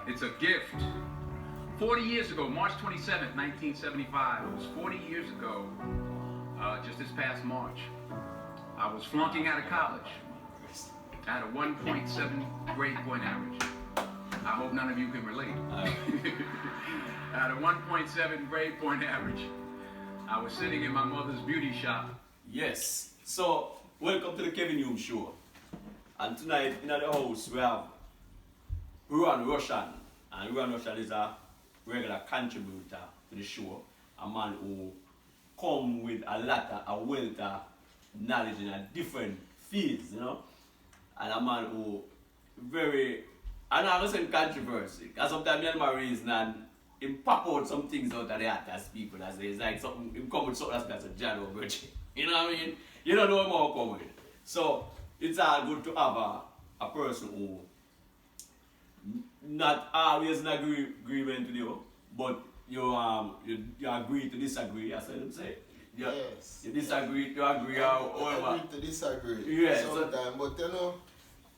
It's a gift. 40 years ago, March 27th, 1975, it was 40 years ago, just this past March, I was flunking out of college. I had a 1.7 grade point average. I hope none of you can relate. I had a 1.7 grade point average. I was sitting in my mother's beauty shop. Yes. So, welcome to the Kevin Hume Show. And tonight in the house we have Rohan. And Rohan is a regular contributor to the show. A man who come with a wealth of knowledge in a different fields, you know. And a man who I'm not saying controversy, because sometimes me my reason and him pop out some things out of the heart as people, as it's like something, him come with something that's a Jado virgin. You know what I mean? You don't know how come with. So it's all good to have a person who not always in agreement with you, but you agree to disagree, as I say. Yes. You disagree, you agree, or whatever. Agree to disagree. Yes. Sometimes, but you know,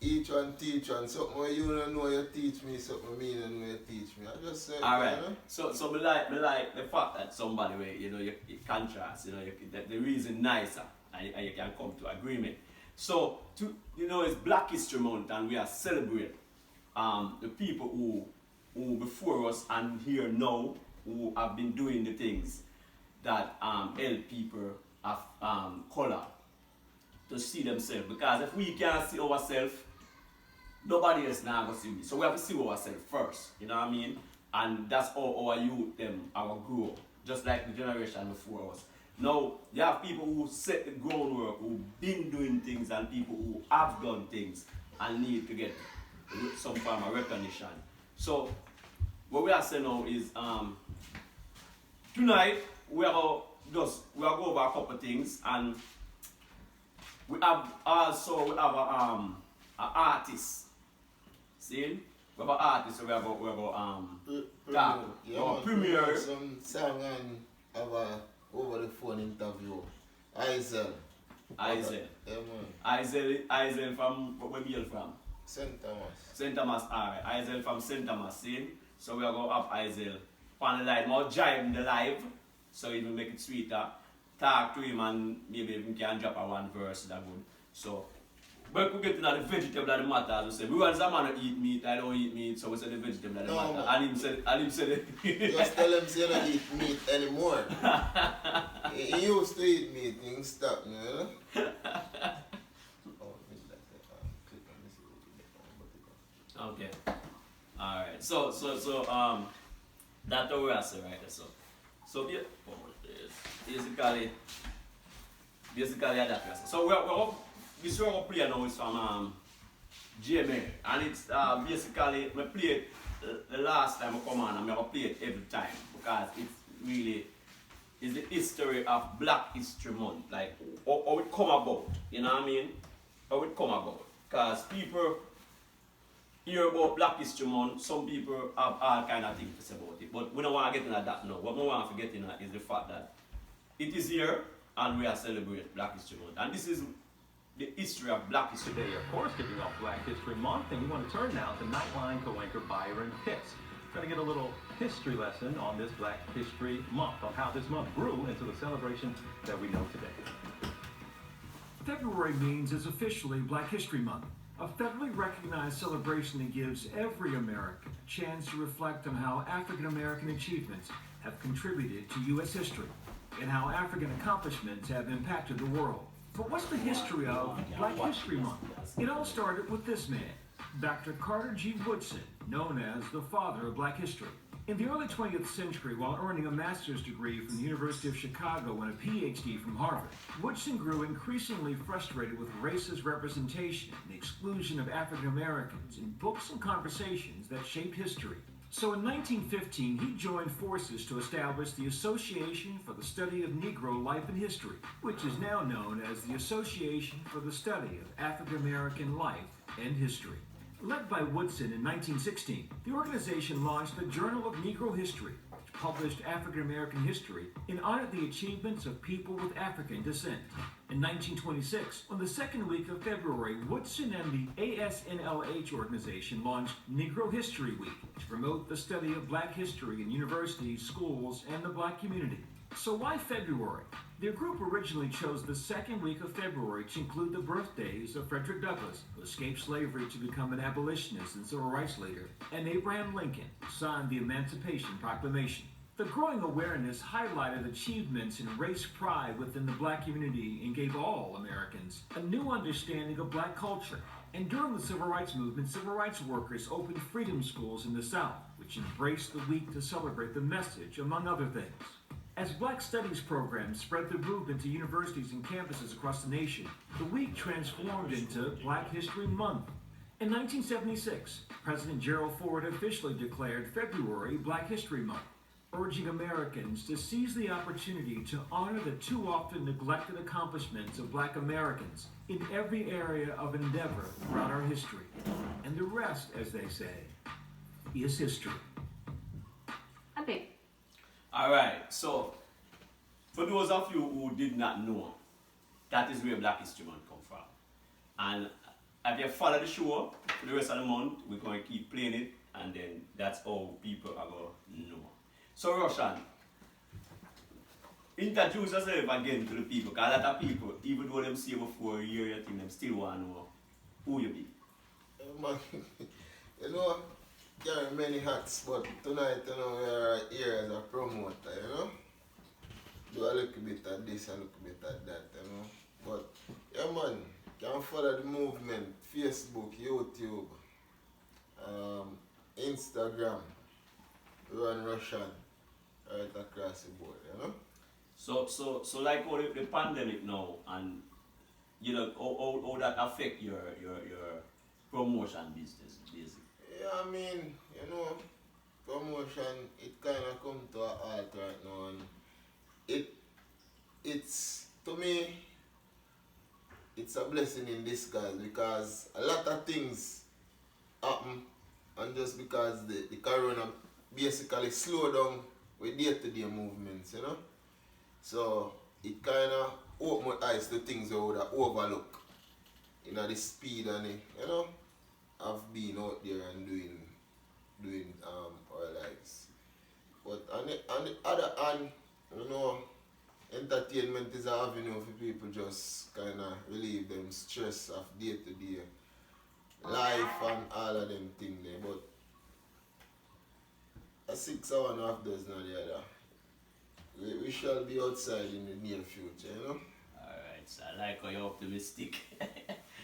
each one teach one. Something when you don't know you teach me, something me don't know you teach me. I just say, alright. You know? So me like the fact that somebody where you contrast, the reason nicer and you can come to agreement. So it's Black History Month and we are celebrating the people who before us and here now who have been doing the things that help people of color to see themselves. Because if we can't see ourselves, nobody else now going to see me. So we have to see ourselves first, you know what I mean? And that's how our youth our grow up, just like the generation before us. Now, you have people who set the groundwork, who've been doing things, and people who have done things and need to get some form of recognition. So, what we are saying now is, tonight, we are going to go over a couple of things, and we have an artist. See? We have an artist, so we have premiere. Some song and have a over the phone interview. Isel. Yeah, man. Isel from where we are from? St. Thomas. St. Thomas, alright. Isel from St. Thomas, see? So we are going to have Isel on the line, more jive the live, so it will make it sweeter. Talk to him and maybe we can drop a one verse that good. So, but we get to the vegetable that matter. We say, we want someone to eat meat, I don't eat meat, so we say the vegetable that matter. Man. And him said Just tell him you don't eat meat anymore. He used to eat meat, he stopped, you know? Okay. Alright. So that's what we are saying right there. So basically that. So this one we play now is from GMA, and it's basically we play it the last time I come on and I play it every time because it's really is the history of Black History Month, like how it come about, you know what I mean? How it come about. Because people hear about Black History Month, some people have all kind of things to say about it, but we don't want to get into that now. What we want to forget is the fact that it is here and we are celebrating Black History Month. And this is the history of Black History. Today, of course, kicking off Black History Month, and we want to turn now to Nightline co-anchor Byron Pitts. We're going to get a little history lesson on this Black History Month, on how this month grew into the celebration that we know today. February means it's officially Black History Month, a federally recognized celebration that gives every American a chance to reflect on how African American achievements have contributed to U.S. history and how African accomplishments have impacted the world. But what's the history of Black History Month? It all started with this man, Dr. Carter G. Woodson, known as the father of Black history. In the early 20th century, while earning a master's degree from the University of Chicago and a PhD from Harvard, Woodson grew increasingly frustrated with racist representation and the exclusion of African Americans in books and conversations that shaped history. So in 1915, he joined forces to establish the Association for the Study of Negro Life and History, which is now known as the Association for the Study of African American Life and History. Led by Woodson in 1916, the organization launched the Journal of Negro History, which published African American history and honored the achievements of people with African descent. In 1926, on the second week of February, Woodson and the ASNLH organization launched Negro History Week to promote the study of black history in universities, schools, and the black community. So why February? Their group originally chose the second week of February to include the birthdays of Frederick Douglass, who escaped slavery to become an abolitionist and civil rights leader, and Abraham Lincoln, who signed the Emancipation Proclamation. The growing awareness highlighted achievements in race pride within the black community and gave all Americans a new understanding of black culture. And during the civil rights movement, civil rights workers opened freedom schools in the South, which embraced the week to celebrate the message, among other things. As Black Studies programs spread the movement to universities and campuses across the nation, the week transformed into Black History Month. In 1976, President Gerald Ford officially declared February Black History Month, urging Americans to seize the opportunity to honor the too often neglected accomplishments of black Americans in every area of endeavor throughout our history. And the rest, as they say, is history. Happy. All right, so for those of you who did not know, that is where Black History Month come from. And if you follow the show for the rest of the month, we're going to keep playing it, and then that's how people are going to know. So Rohan, introduce yourself again to the people, because a lot of people, even though them see you before a year, you think them still want to know who you be. Man, you know, carry many hats, but tonight, you know, we are here as a promoter, you know. Do a little bit of this, a little bit of that, you know. But, yeah man, can follow the movement, Facebook, YouTube, Instagram, Rohan, right across the board, you know. So like how the pandemic now, and you know, how that affect your promotion business, basically. Yeah, I mean, you know, promotion, it kind of come to a halt right now, and it's, to me, it's a blessing in disguise, because a lot of things happen, and just because the corona basically slow down with day-to-day movements, you know. So it kind of opened my eyes to things I would have overlooked, you know, the speed and it, you know, of being out there and doing our lives. But on the other hand, you know, entertainment is an avenue for people just kind of relieve them stress of day-to-day life and all of them things there. But a 6 hour and a half does not the other. We shall be outside in the near future, you know? Alright, so I like how you're optimistic.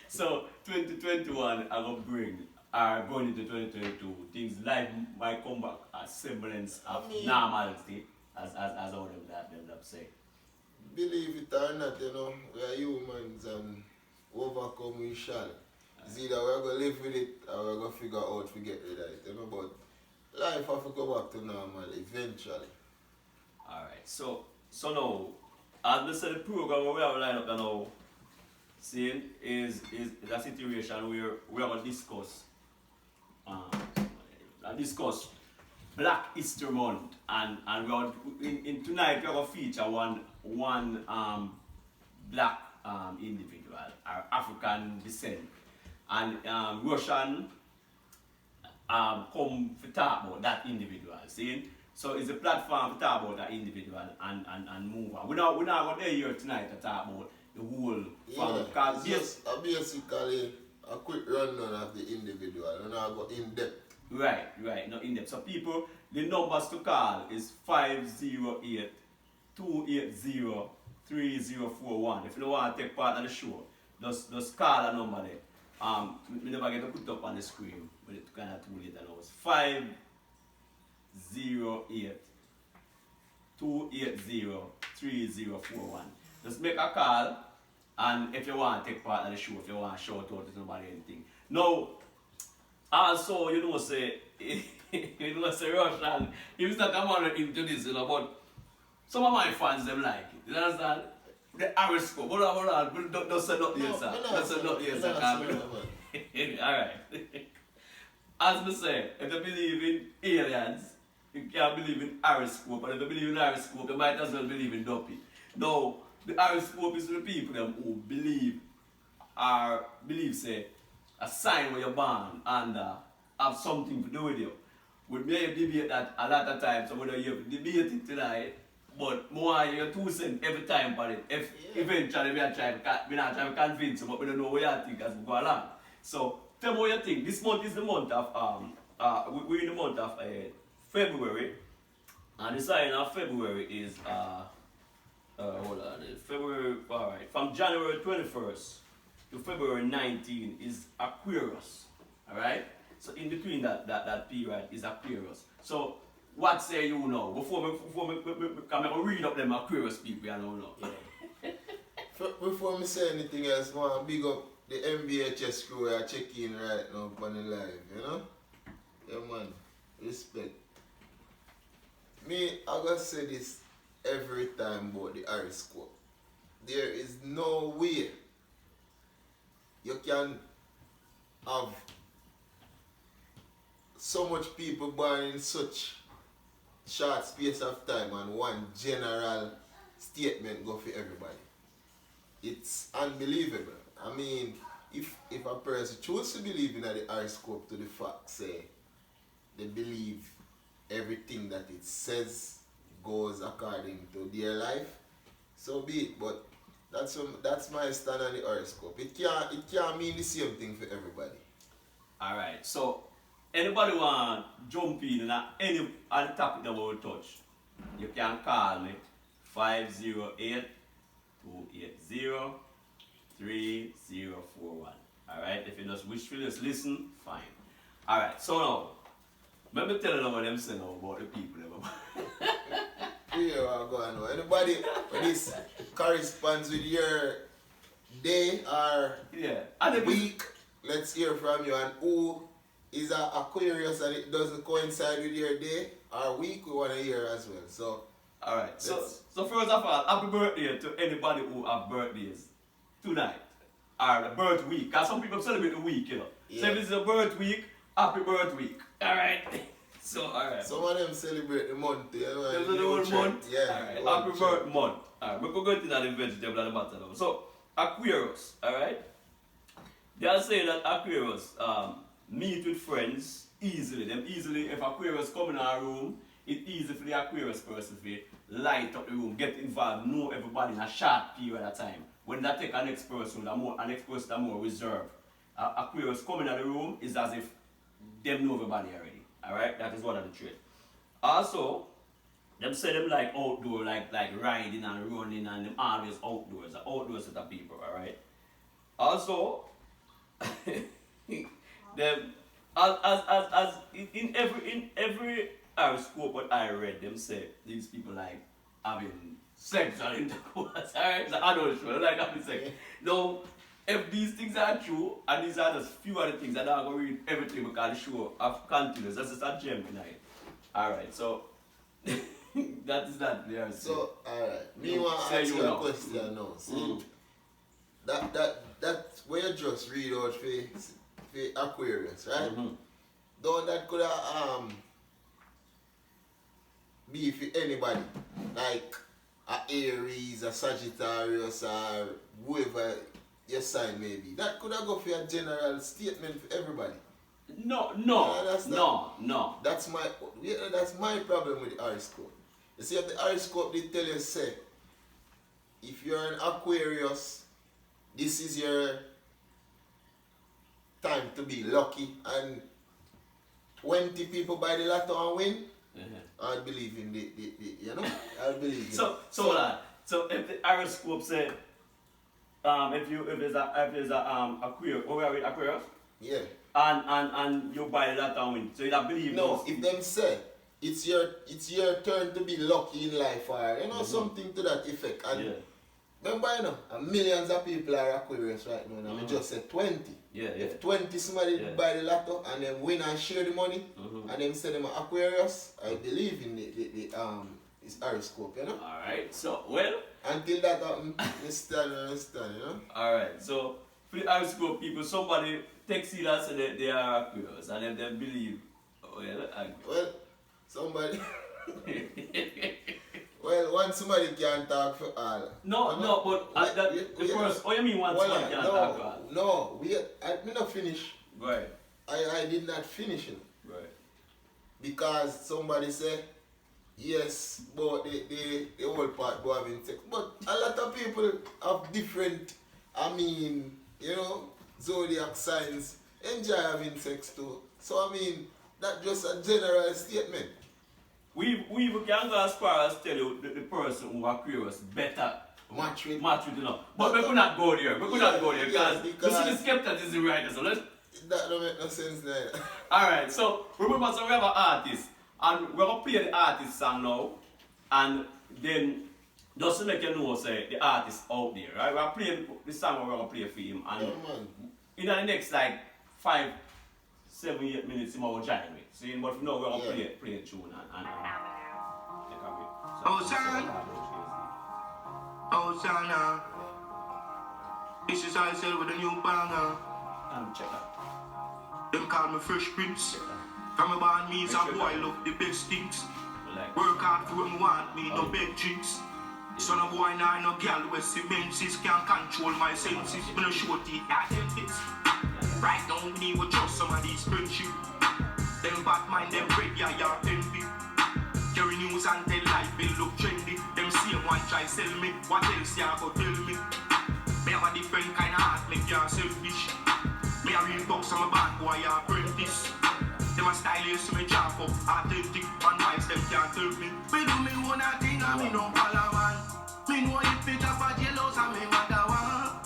So 2021 I will bring, going into 2022, things life might come back a semblance of normality, as all them that say. Believe it or not, you know, we are humans and overcome we shall. It's either we're going to live with it or we're going to figure out to get rid of it, you know, but life have to go back to normal eventually. Alright, so now, as we said, the program we have lined up now, seeing is a situation where we are going to discuss Black History Month, and we are in tonight we are going to feature one black individual, African descent, and Rohan come to talk about that individual, see? So it's a platform to talk about that individual and move on. We're not going to be here tonight to talk about the whole family. Yeah, it's just basically a quick rundown of the individual, and I'll go in depth. Right, not in depth. So people, the numbers to call is 508-280-3041. If you don't want to take part of the show, just call a number there. We never get to put up on the screen, but it's kind of too late now. It's 508-280-3041. Just make a call, and if you want to take part of the show, if you want to shout out to somebody or anything. Now, also, say Rohan, he was not come on into this, but some of my fans, them like it. You understand? The horoscope. Hold on. Don't say nothing yet, sir. Don't say nothing yet, sir. Alright. As we say, if you believe in aliens, you can't believe in horoscope, and if you believe in horoscope, you might as well believe in Duppy. No, the horoscope is for the people them who believe say a sign where you're born and have something to do with you. We may debate that a lot of times, so whether you debate it tonight, but more you're 2 cents every time for it. If eventually we not trying to convince you, but we don't know what you think as we go along. So tell me what you think. This month is the month of we're in the month of February, and the sign of February is hold on, February, alright, from January 21st to February 19 is Aquarius, alright? So in between that period is Aquarius. So what say you now? Before me can read up them Aquarius people, I don't know. Yeah. Before me say anything else, I want to big up the MBHS crew who are checking right now on the live, you know? Yeah man, respect. Me, I gotta say this every time about the horoscope. There is no way you can have so much people born in such short space of time and one general statement go for everybody. It's unbelievable. I mean, if a person chooses to believe in the horoscope to the fact, say, they believe everything that it says goes according to their life, so be it. But that's my stand on the horoscope. It can't mean the same thing for everybody. Alright, so anybody want jump in on any on the topic that we will touch, you can call me 508-280-3041. Alright, if you just wish to just listen, fine. Alright, so now, let me tell you what them say now about the people. Here I go on. Anybody this corresponds with your day or week, let's hear from you. And who is Aquarius and it doesn't coincide with your day or week, we want to hear as well. So, alright, so first of all, happy birthday to anybody who have birthdays tonight or the birth week. Because some people celebrate the week, you know. Yeah. So if it's a birth week, happy birth week. Alright. So, alright. Some of them celebrate the month, you know. There's the whole month? Yeah. Alright, happy birth month. Alright, we're going to the vegetable at the bottom now. So, Aquarius, alright? They are saying that Aquarius meet with friends easily. Them easily, if Aquarius come in our room, it's easy for the Aquarius person to light up the room, get involved, know everybody in a short period of time. When they take an next person, the next person are more reserved. Aquarius coming in the room is as if them know everybody already. Alright, that is one of the traits. Also, them say them like outdoor, like riding and running, and them always outdoors, the outdoors set of people, alright? Also, them as in every horoscope what I read, them say these people like having sexual intercourse, alright? So I don't know, like having sex. Now, if these things are true, and these are just few other things, I'm not going to read everything because the show of continuous. That's just a gem tonight. Alright, so that is that there. So, alright. Me want to ask you a question now. See, that where you just read out for Aquarius, right? Don't that could be for anybody. Like a Aries, a Sagittarius, or whoever your sign may be. That could have go for a general statement for everybody. No. That's my problem with the horoscope. You see, if the horoscope they tell you, say, if you're an Aquarius, this is your time to be lucky, and 20 people buy the lotto and win, I believe in the you know, I believe in so if the horoscope said if there's a Aquarius, over with Aquarius, yeah, and you buy that and win, so you don't believe. No, if them say it's your turn to be lucky in life, or you know, something to that effect, and remember, you know, millions of people are Aquarius right now, and I just said 20. If 20 somebody buy the lotto and then win and share the money, and then say them an Aquarius, I believe in the it's horoscope, you know. Alright, so well. Until that happens, understand, you know? Alright, so for the horoscope people, somebody takes it and say they are Aquarius and then they believe, well, somebody. Well, once somebody can talk for all. No, but the first. Oh, you mean once somebody can talk for all? No, wait. I did not finish. Right. I did not finish it. Right. Because somebody said, yes, but the whole part go having sex. But a lot of people have different, zodiac signs enjoy having sex too. So that's just a general statement. We even can go as far as tell you the person who Aquarius better Match with, But we could not go there. We could not go there because because you see the skepticism right there. So let's. That don't make no sense there. Alright, so remember, so we have an artist and we're gonna play the artist song now, and then just to make you know, say the artist out there, right? We're playing the song we're gonna play for him, and in the next like 5, 7, 8 minutes, he will join me. See, but now we're gonna play a tune and take a bit. Hosanna. This is I said with a new banger. Check that. Them call me Fresh Prince. From about me, some boy love the best things. Work hard for them want me, no big drinks. Son of boy, now no girl with cements can't control my senses. When I show the identities. Right now, me will trust some of these friendship. Them bad mind, them red, yeah, envy. Carry news and tell life, it look trendy. Them same one try sell me, what else ya go tell me? Me have a different kind of heart, make ya selfish. Me a real box, I'm a bad boy, ya apprentice. Them a stylist, me job up, authentic. And wise, them can't tell me. Me do me one thing, and me no follow man. Me know if it up a jealous, and me mother one.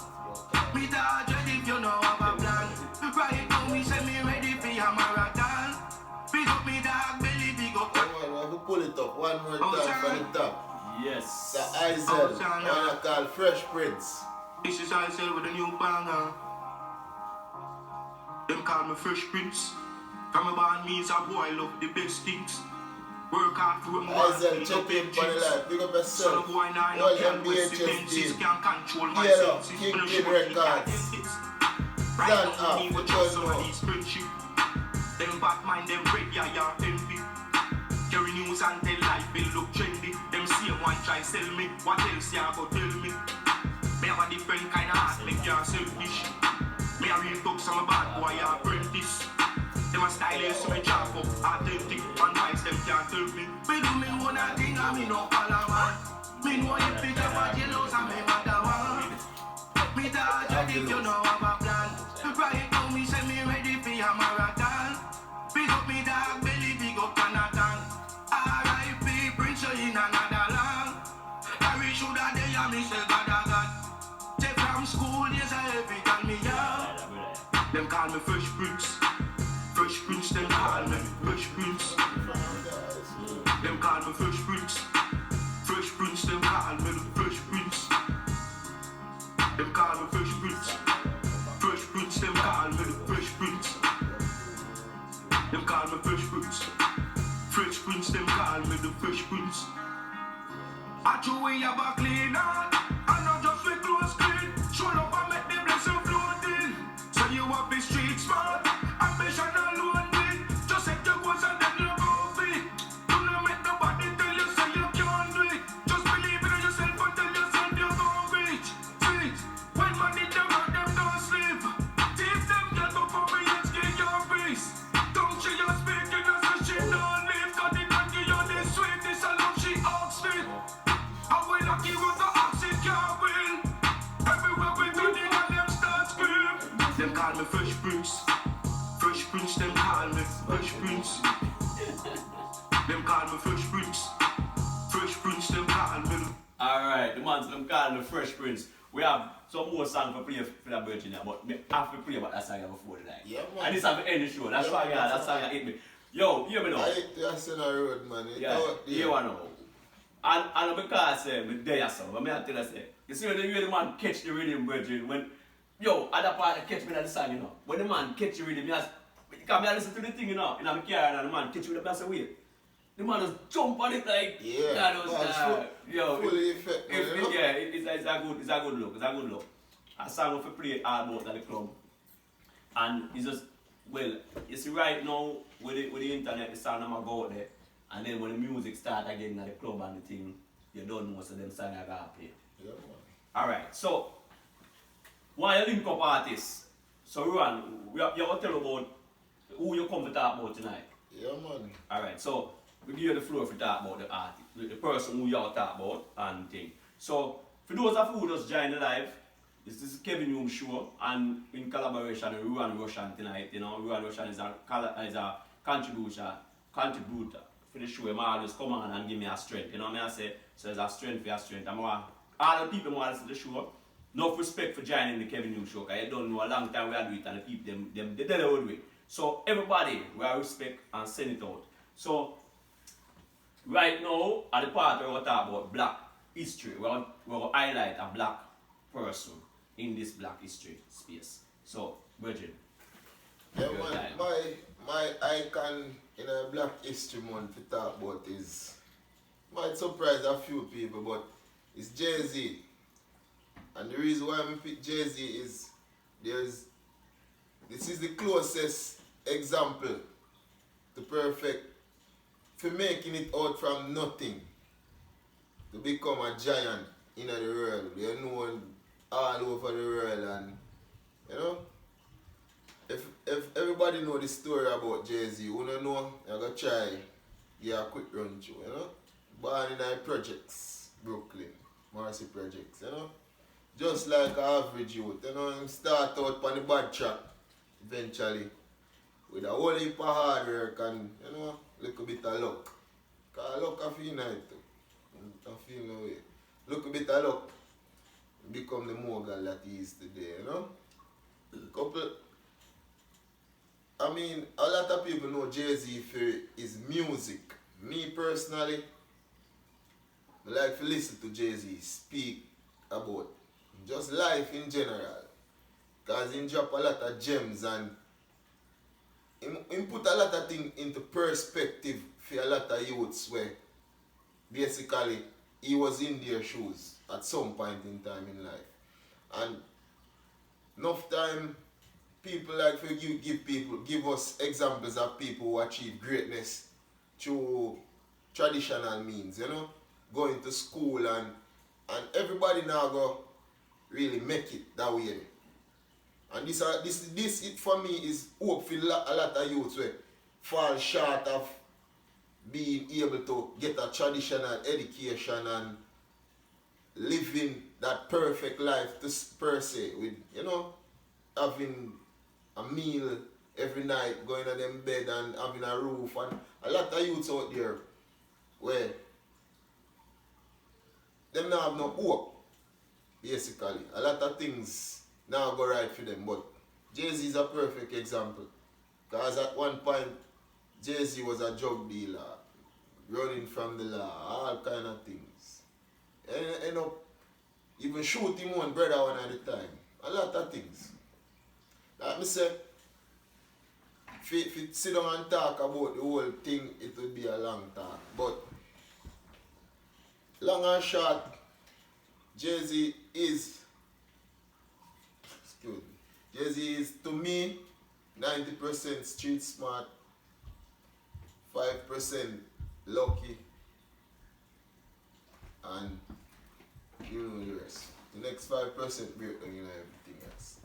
Me da dread if you know have a plan. Right now, me say me ready for a marathon. Big up me dog belly, big up. Come on, we pull it up one more time from the top. Yes. The Izel, one called Fresh Prince. This is Izel with a new banger. Them call me Fresh Prince. From about me, some boy love the best things. Work hard for them. Izel, check in for the life. Big up yourself. Boy, now All no them can with BHS senses team. can't control my Get up, senses. King When I Kid show the Records. identities. Stand Right up, now, me will because trust some of no. these friendship. Them bad mind, them red, yeah, envy. Carry news and tell life, it look trendy. Them same one try sell me, what else ya go tell me? Me have a different kind of heart, make ya selfish. Me a real box, I'm a bad boy, ya apprentice. Them a stylist, me job up, authentic. And wise, them can't tell me. Me do me one thing, and me no follow man. Me know if it up a jealous, and me mother one. Me da dread if you know have a plan. Right now, me say me ready for a marathon. Big up me dog belly, big up Canada. R.I.P. Prince in another land. I wish you that day and me say God. Take from school, yes I have it on me, yeah. Them call me Fresh Prince. Fresh Prince, them call me Fresh Prince. Them call me Fresh Prince. Fresh Prince, them call me the Fresh Prince. Them call me Fresh Prince. Fresh Prince, them call me the Fresh Prince. Them call me Fresh Prince. Fresh Prince, them call me the Fresh Prince. I do we have a clean heart, and not just with clothes clean. Show up and make the blessing floating. So you have the street smart, ambition alone win. Just set your goals and then look over it. Do not make nobody tell you say you can't do it. Just believe in yourself and tell yourself you're gonna reach. See, when money them out, them don't sleep. Teach them get before me and get your face. Don't she just speaking as if she don't live. Cause it don't give you this sweet, this a love she asks it. I will lucky with the oxygen car win. Everywhere we go, they and them start scream. Them call me Fresh Prince. Fresh Prince, them call me Fresh Prince. Them call me Fresh Prince. Fresh Prince, them call me. Alright, the man's them calling the Fresh Prince. We have some more songs for play for the Virginia, but me have to play about that song before the night. Yeah, man. And this have to end the show. That's why that song hit me. Yo, hear me now. I hit the Arsenal road, man. You want to know. And because me there so, but me I tell you say, you see when the man catch the rhythm, Virgin, when other part catch me at the song, you know. When the man catch the rhythm, because me listen to the thing, you know, in my car and the man catch me the say wait. The man just jump on it like Yeah, fully effective. it's a good look. It's a good look. A song if we play all about at the club. And it's just you see right now with the internet the song I'm go out there And then when the music start again at the club and the thing, you don't know most of them songs are gonna play. Yeah, man. Alright, so why you link up artists? So Rohan, you want to tell about who you come to talk about tonight? Yeah, man. Alright, so we give you the floor to talk about the artist, the person who you all talk about and thing. So for those of you who just joined the live, this is Kevin Hume show and in collaboration with Rohan Roshan tonight. You know, Rohan Roshan is a contributor for the show. I always come on and give me a strength. You know what I say? So there's a strength for your strength. I'm all the people who want to see the show, enough respect for joining the Kevin Hume show, because you don't know a long time we are doing it and the people they tell you how to do it. So everybody, we are respect and send it out. So right now, at the part where we talk about black history, we're going to highlight a black person in this black history space. So, Virgin. Yeah, man. My icon in a Black History Month to talk about is, might surprise a few people, but it's Jay-Z. And the reason why I pick Jay-Z is this is the closest example to perfect for making it out from nothing to become a giant in the world. They're known all over the world, and you know, if everybody know the story about Jay-Z, you don't know, you're gonna try give a quick run through, you know. Born in the projects, Brooklyn, Marcy projects, you know. Just like an average youth, you know, him start out on the bad track eventually with a whole heap of hard work and, you know, little bit of luck. Because luck I feel nice too. I feel no way. Little bit of luck become the mogul that he is today, you know. I mean, a lot of people know Jay-Z for his music. Me personally, I like to listen to Jay-Z speak about just life in general. Because he drop a lot of gems and he put a lot of things into perspective for a lot of youths where basically he was in their shoes at some point in time in life. And enough time people like to give us examples of people who achieve greatness through traditional means, you know, going to school and everybody now go really make it that way. And this it for me is hope for a lot of youths who fall short of being able to get a traditional education and living that perfect life per se, with, you know, having a meal every night, going to them bed and having a roof, and a lot of youths out there where them now have no hope, basically. A lot of things now go right for them, but Jay-Z is a perfect example. Because at one point, Jay-Z was a drug dealer, running from the law, all kind of things. And end up even shooting one brother one at a time. A lot of things. Like me say, if you sit down and talk about the whole thing, it would be a long talk. But long and short, Jay-Z is, Jay-Z is, to me, 90% street smart, 5% lucky, and you know the rest. The next 5% breakdown, you know, everything else.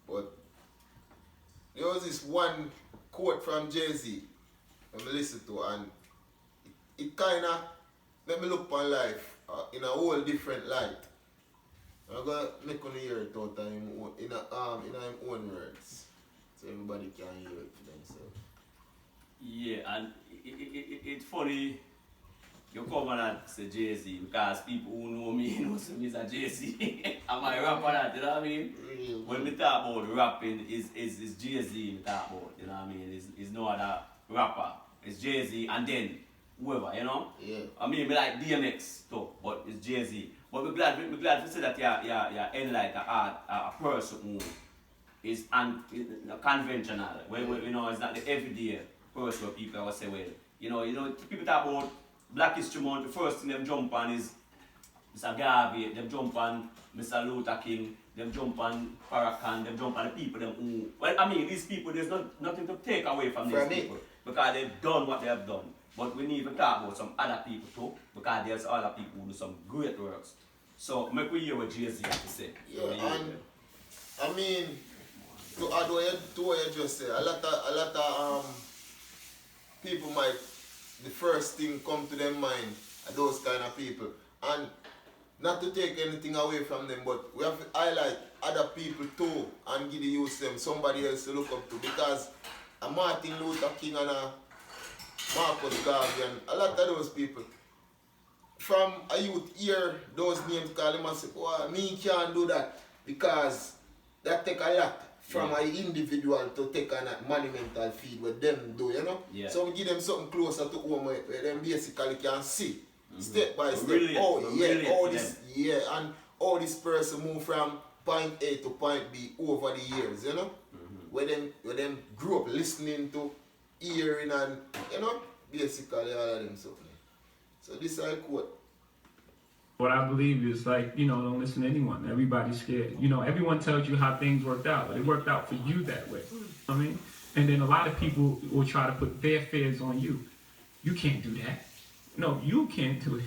But there was this one quote from Jay-Z that I listened to, and it kind of made me look upon life in a whole different light. I'm going to make on hear it out in his own words, so everybody can hear it for themselves. Yeah, and it's funny you come and say Jay-Z, because people who know me know me as a Jay-Z. Am I rapper that, you know what I mean? Real when we talk about rapping, is Jay-Z we talk about, you know what I mean? Is no other rapper. It's Jay-Z and then whoever, you know? Yeah. I mean, me like DMX too, but it's Jay-Z. But we're glad to say that you're like a person who is conventional. Where, you know, it's not the everyday person where people will say, well, you know, people talk about Black History Month, the first thing them jump on is Mr. Garvey, them jump on Mr. Luther King, them jump on Farrakhan, them jump on the people them who, well, I mean, these people, there's nothing to take away from these people because they've done what they have done. But we need to talk about some other people too, because there's other people who do some great works. So make we hear what Jay-Z has to say. Yeah, and I mean, to add to what you just said, a lot of people might, the first thing come to their mind are those kind of people. And not to take anything away from them, but we have to highlight other people too and give the youth them somebody else to look up to, because a Martin Luther King and a Marcus Garvey and a lot of those people, from a youth hear those names call him and say, oh, me can't do that, because that take a lot from an individual to take on a monumental feat what them do, you know? Yeah. So we give them something closer to home where them basically can see. Step by step. And how this person move from point A to point B over the years, you know? Where them grew up listening to, hearing and, you know, basically all of them something. So this is a quote. What I believe is like, don't listen to anyone. Everybody's scared. Everyone tells you how things worked out, but it worked out for you that way. I mean, and then a lot of people will try to put their fears on you. You can't do that. No, you can't do it.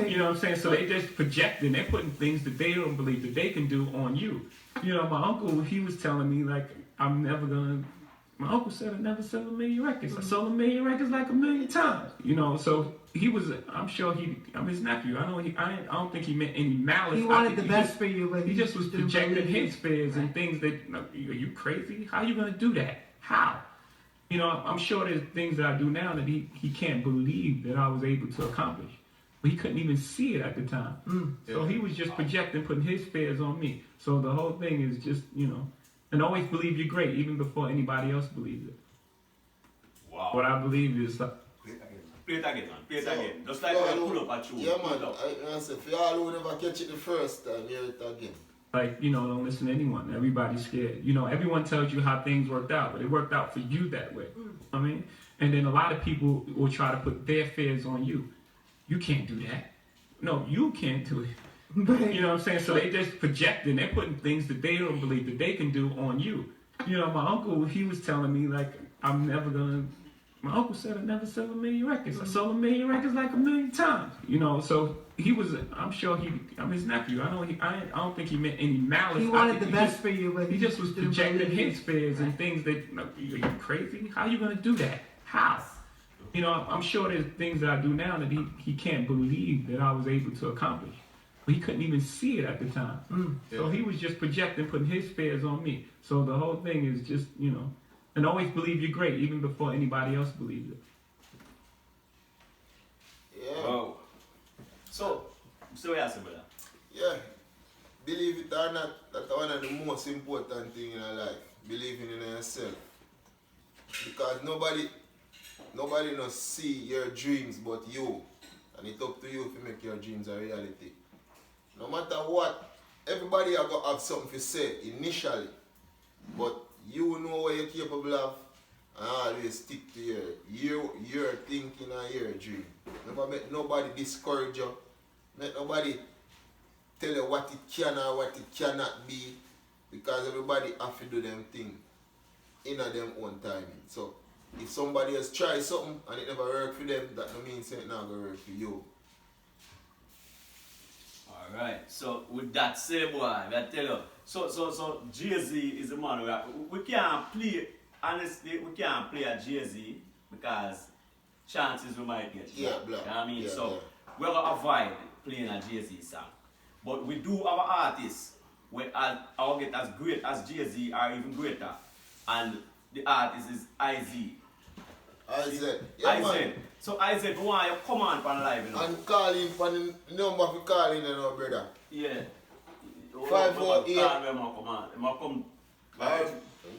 You know what I'm saying? So they just projecting, they're putting things that they don't believe that they can do on you. My uncle, he was telling me like, my uncle said I never sell 1 million records. I sold 1 million records like 1 million times. So he was, I'm sure I'm his nephew. I don't think he meant any malice. He wanted the best for you, but he just was projecting his fears and things that, are you crazy? How are you going to do that? How? I'm sure there's things that I do now that he can't believe that I was able to accomplish. But he couldn't even see it at the time. So he was just projecting, putting his fears on me. So the whole thing is just, and always believe you're great, even before anybody else believes it. Wow. What I believe is like... Play it again, man. Play it again. Just like when you pull up a tune. Yeah, man. I say, for y'all who never catch it the first time, hear it again. Like, don't listen to anyone. Everybody's scared. Everyone tells you how things worked out, but it worked out for you that way. I mean, and then a lot of people will try to put their fears on you. You can't do that. No, you can't do it. You know what I'm saying? So they just projecting, they're putting things that they don't believe that they can do on you. My uncle, he was telling me like, my uncle said I never sell 1 million records. I sold 1 million records like 1 million times. So he was, I'm sure I'm his nephew. I don't think he meant any malice. He wanted the best for you, but he just was projecting his fears and things that, are you crazy? How are you going to do that? How? I'm sure there's things that I do now that he can't believe that I was able to accomplish. But he couldn't even see it at the time. So he was just projecting, putting his fears on me. So the whole thing is just, and always believe you're great, even before anybody else believes it. Yeah. Oh. So yes, brother. Yeah. Believe it or not, that's one of the most important things in our life. Believing in yourself. Because nobody knows see your dreams but you. And it's up to you to make your dreams a reality. No matter what, everybody are going to have something to say initially. But you know what you're capable of and always stick to your thinking and your dream. Never make nobody discourage you. Make nobody tell you what it can or what it cannot be. Because everybody have to do them thing in a them own timing. So if somebody else try something and it never work for them, that no means it's not going to work for you. Alright, so with that say boy, I tell you, so Jay-Z is a man we can't play, honestly, we can't play a Jay-Z because chances we might get. Yeah, you know what I mean? Yeah, so yeah. we're going to avoid playing a Jay-Z song. But we do our artists, our get as great as Jay-Z or even greater. And the artist is IZ. IZ. Yeah, IZ. man. So IZ, we want you come on for live, you know. And call in for the number for calling, you know, brother. Yeah. 548. Come.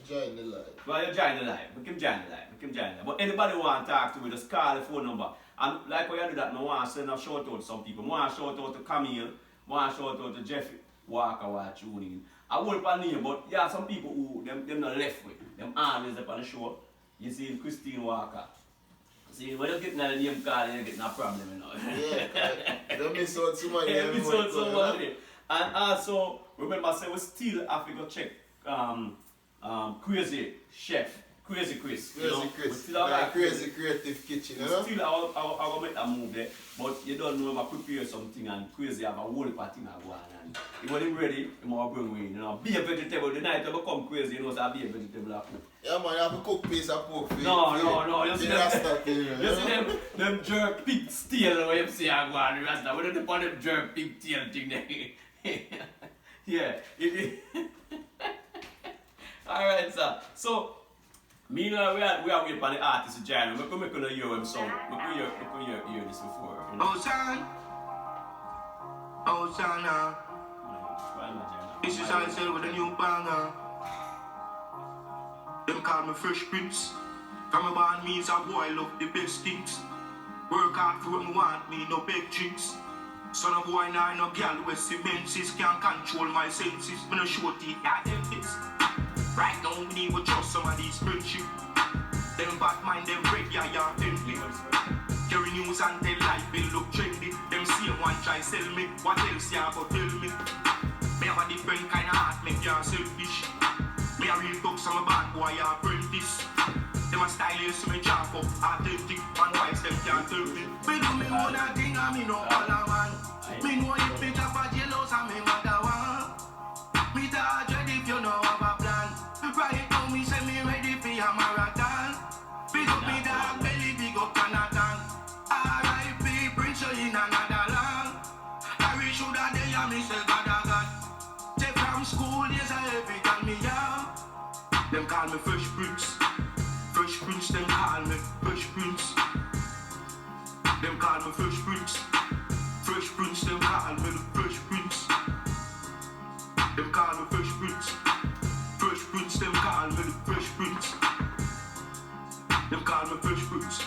Join the live. Well, you join the live. We can join the live. But anybody want to talk to me, just call the phone number. And like when you do that, I want to send a shout out to some people. I want to shout out to Camille. I want to shout out to Jeffrey Walker who are tuning in. I won't put name, but yeah, some people who them not left with. Them always up on the show. You see Christine Walker. See, when you get the name card, you get no problem, you know. Yeah, don't miss out somebody. Yeah, miss out somebody. And also, remember, say we still have to go check Crazy Chef Crazy Chris. Crazy Chris. We still have Like like crazy creative kitchen, you know? Still, I will make that move there, but you don't know him. I prepare something and Crazy have a whole party I go on. And when him ready, he will bring me in. You know, be a vegetable. The night I become Crazy, you know, so I be a vegetable. I cook. Yeah, man, you have to cook piece of pork for No. You see Rasta thing, you see them jerk pig tail when you see I go on the Rasta. We don't depend on them jerk pig tail thing there. Yeah. Alright, sir. So, meanwhile, we are waiting for the artist to join. We're going to hear him song. We can hear this before. You know? Hosanna. This is I said with a new banger. Them call me Fresh Prince. From a band means a boy love the best things. Work hard for what me want, me no big drinks. Son of boy now no girl with cemences. Can't control my senses. Me no show teeth, I them this. Right now we need to trust some of these friendship. Them bad mind, them break ya envy. Carry news and tell life, it look trendy. Them same one try sell me. What else ya go tell me? Me have a different kind of heart, make ya selfish. Me a real talk, some bad boy ya apprentice. Them a stylist, me chop up, authentic. And wise them can't tell me. Me do me own a thing and me no all a man. Me know if me drop a jealous and me mother one. Me da dread if you know have a plan. Right now me say me ready for a marathon. Big up me dog belly, big up Canada. R.I.P. Prince in another land. I wish you that day and me say God a God. Take from school years I every tell me yeah. Them call me Fresh Prince. Fresh Prince them call me Fresh Prince. Them call me Fresh Prince. Fresh Prince them call me the Fresh Prince. Them call me Fresh Prince. Fresh Prince them call me the Fresh Prince. Them call me Fresh Prince.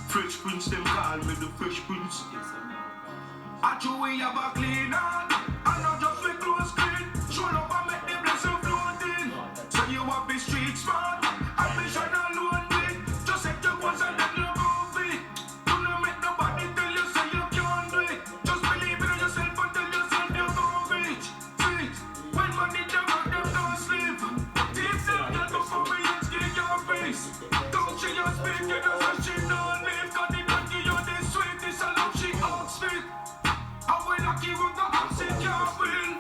Fresh Prince them call me the Fresh Prince. I do we have a clean hand. I not just with close clean. Show up and make the blessing floating. So you want be street smart. Ambition alone big. Just set your goals and then love off it. Do not make nobody tell you say you can't do it. Just believe in yourself and tell yourself you gon' reach. See, when money them work them don't sleep. Deep them get up for me and skin your face. Don't she just speak you know so she don't live. Cause the dirty you this sweet. This a love she ox fit. I will lucky with the opposite can't win.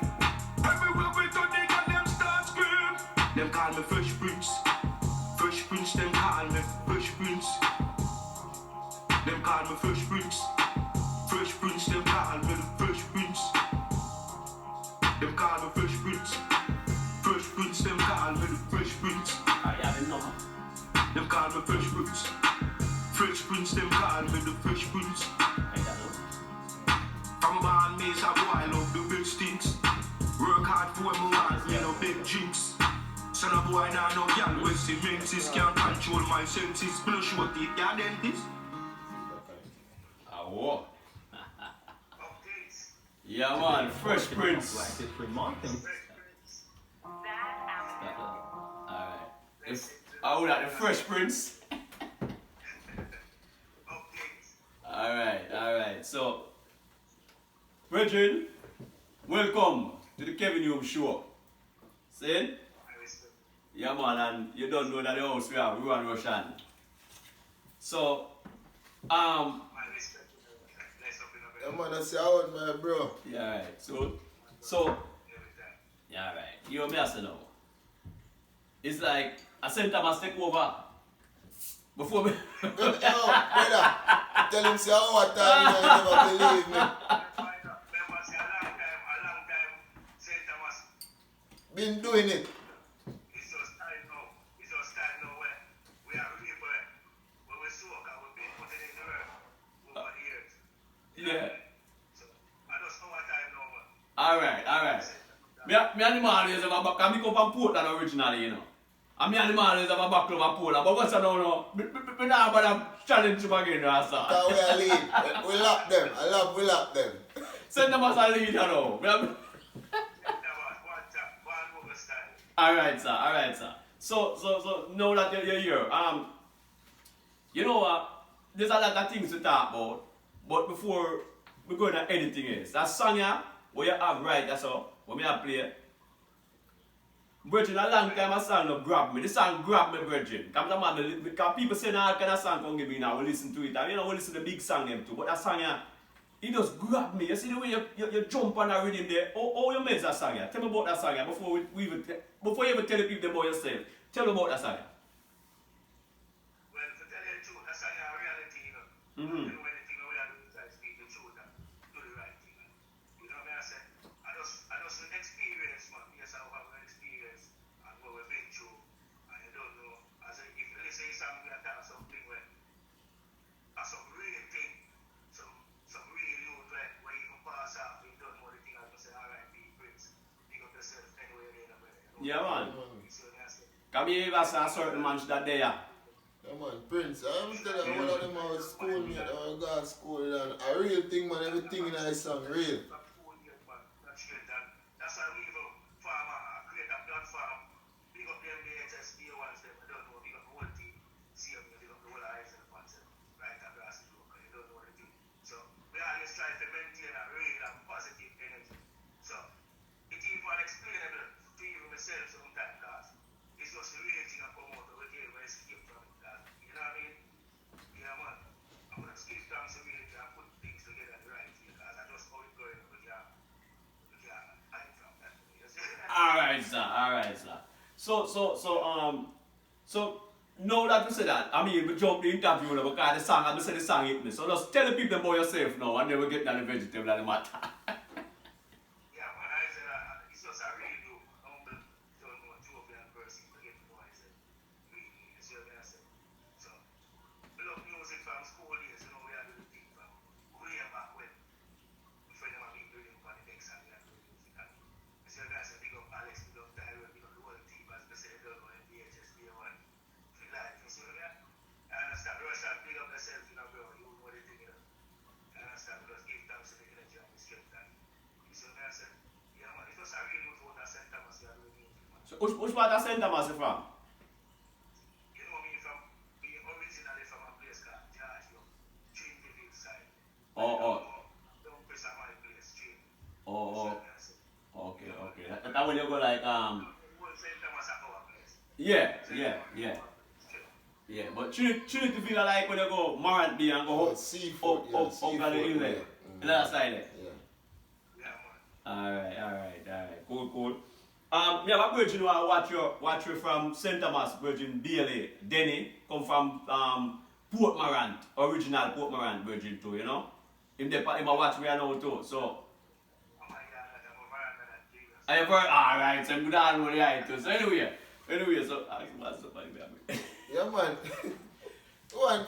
Everywhere we go they got them start scream. Them call me Fresh Prince. Fresh Prince them call me Fresh Prince. Them call me Fresh Prince. Fresh Prince them call me the Fresh Prince. Them call me Fresh Prince. Fresh Prince them call me the Fresh Prince. I have enough. Them call me Fresh Prince. Fresh Prince them call me the Fresh Prince. From a band me say boy I love the best things. Work hard for what me want, me no big drinks. Son of boy now no girl with cemences. Can't control my senses. Me no show teeth, ya dentist. Whoa. Yeah man, Fresh Prince. Black History Month. Alright. Oh, that the Fresh Prince. Alright. So, brethren, welcome to the Kevin Hume Show. See? Yeah man, and you don't know that the house we have Rohan Rohan. So, Yeah, man, I say out, my bro. yeah, right. So, yeah, right. You know me, I say now. It's like a center must take over before me. Yo, brother, tell him say what time you never believe me. Been doing it. Yeah. Alright. Me and the man is about back. I come from Portland originally, you know. And me and the man is about back to Portland. But what's I don't know? Me now about challenge him again, That's how we are lead. We lock them. We lock them. Send them as a lead, you know. Alright, sir. So now that you're here, you know what? There's a lot of things to talk about. But before we go into anything else, that song here, what you have right, that's all, what me have play. Virgin, a long time a song no grab me. The song grab me, Virgin. Because people say all kind of song come give me now, we listen to it. And you know, we listen to the big song them too. But that song here, it just grab me. You see the way you jump on a rhythm there. How you make that song here? Tell me about that song here before before you even tell the people about yourself. Tell me about that song here. Well, to tell you the truth, that's a reality, you know. Mm-hmm. You know, anything we are doing is like speak the truth and do the right thing. You know what I say? I just experience, man. Yes, I have an experience and what we've been through. And you don't know, as if you listen to something like that, something where, some real thing, some real youth where you can pass off, you don't know the thing, I can say, alright, be Prince. Pick up yourself anywhere you're in, brother. Yeah, man. So, that's it. Come here, you say a certain man that day. Yeah, man, Prince, I'm telling you, one of them are school mate, I go to school, and a real thing, man, everything in that song, real. That's why we even create a platform. Big up them HSD ones, them, I don't know, big up the whole team. See them, big up the whole eyes and ones, right across the globe, you don't know the thing. So, we always try to maintain a real and positive energy. So, it's even explainable to even myself sometimes, guys. It's just the real thing I come out of it, where I escape from it, guys. You know what I mean? Yeah, man. I'm going to skip down to really and put things together the right way, guys. I just how it going, we can't hide from that. Alright, sir. So now that you say that, I mean, we jump the interview now because the song, I say the song hit me. So just tell the people about yourself now and then we get down the vegetable and the matter. Yeah, man, I said it's just a really humble, don't know, jovial person to get to know I said, really, you see what I said? So, we love music from school days, you know, we are doing things from way back when. My friend and me doing for the next and we are doing music. And you see what I said, big up Alex, big up Tyler, big up the whole team, as they say, they don't know MBHS, day one. Feel like, you see what I mean? I understand, Russian, big up yourself, you know, bro, you know the thing, you know. I understand, just give thanks to the energy and the strength and you see what I said? Yeah, man, it was a real youth out of St. Thomas, we are doing music, man. So which part of St. Thomas you from? You know me originally from a place called George, you know, Trinity side. Don't press on my place, straight. Okay. That when you go like St. Thomas is our place. Yeah, but Trinity feel like when you go Morant Bay and go up the hill there. The other side there. Yeah, man. Alright. Cool. Me have a virgin who I watch you from St. Thomas, Virgin BLA. Denny come from Port Morant, original Port Morant Virgin too, you know? Him a watch me now too, so. Oh my God, I'm a man that Jesus. I have heard, alright, so I'm good on with the eye too. So anyway, so Yeah, man. One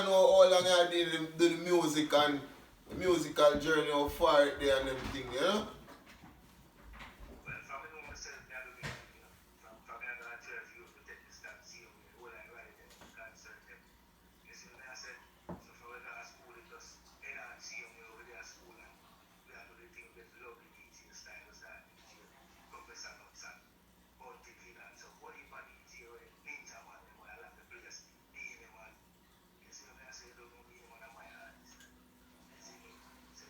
know how long I did the music and the musical journey, how far it there and everything, you know? Well, from the know myself, I do music, you know. From the other church, you used to take this stand, see me, whole I write them, concert them. You see what I said? So from when I was school, it just, they don't see me over there at school and we have to do the thing with lovely teaching style, style, teaching, Professor Nuts and Bounty Kid and so what if I DJ with Ninja Man, them I like the place, being them man. You see what I say? Don't know me, one of my artists. You see me? So,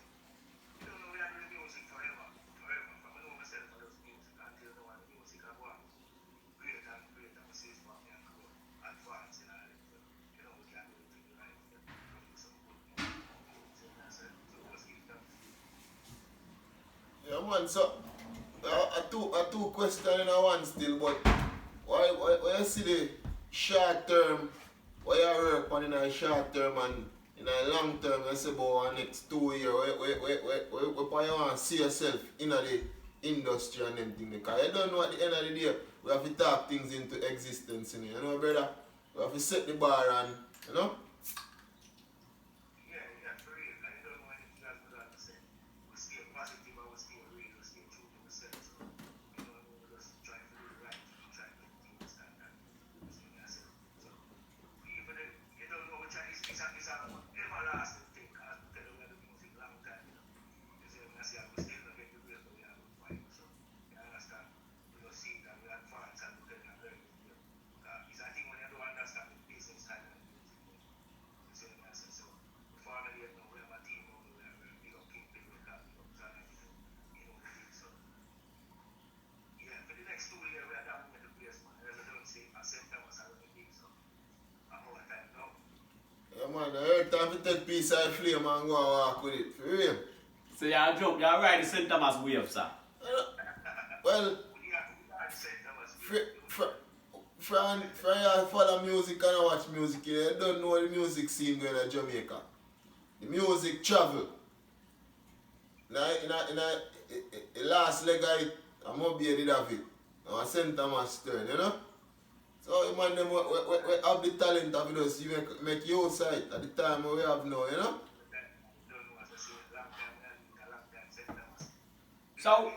you don't know we are doing music forever. From I know myself I just music until now and the music I go on. Greater and greater, I see for me and grow, advance in all it. You know, we can do the thing right here. Do some good music. So that's it. So just give thanks. Yeah, man, so a two question in one still, but why you see the short term, why you work on in a short term and in a long term, you say about the next 2 years, where you want to see yourself in the industry and everything, because you don't know at the end of the day, we have to talk things into existence, you know, brother? We have to set the bar and, you know? Yeah, for real. I don't know anything else but to say. We stay positive and we stay real, we stay true to ourselves. So, you know, we just try to do the right thing, try to make things stand and you see what I say. So, even if you don't know which it's an everlasting thing, because we tell you we have the music long time, you know. You see what I say, and we still don't get the grace, but we have to fight. So, you understand? We just see that we advance and we tell you very good. It's a thing when you don't understand the business side of the music. man, every time you take piece of flame and go and walk with it, for real. So you're right the St. Thomas wave, sir. Well, from you follow music and watch music, you don't know the music scene going in Jamaica. The music travel. In the last leg of it, I'm going to be did of it. Now St. Thomas turn, you know? So you man them we have the talent of us, you make your side at the time we have now, you know? So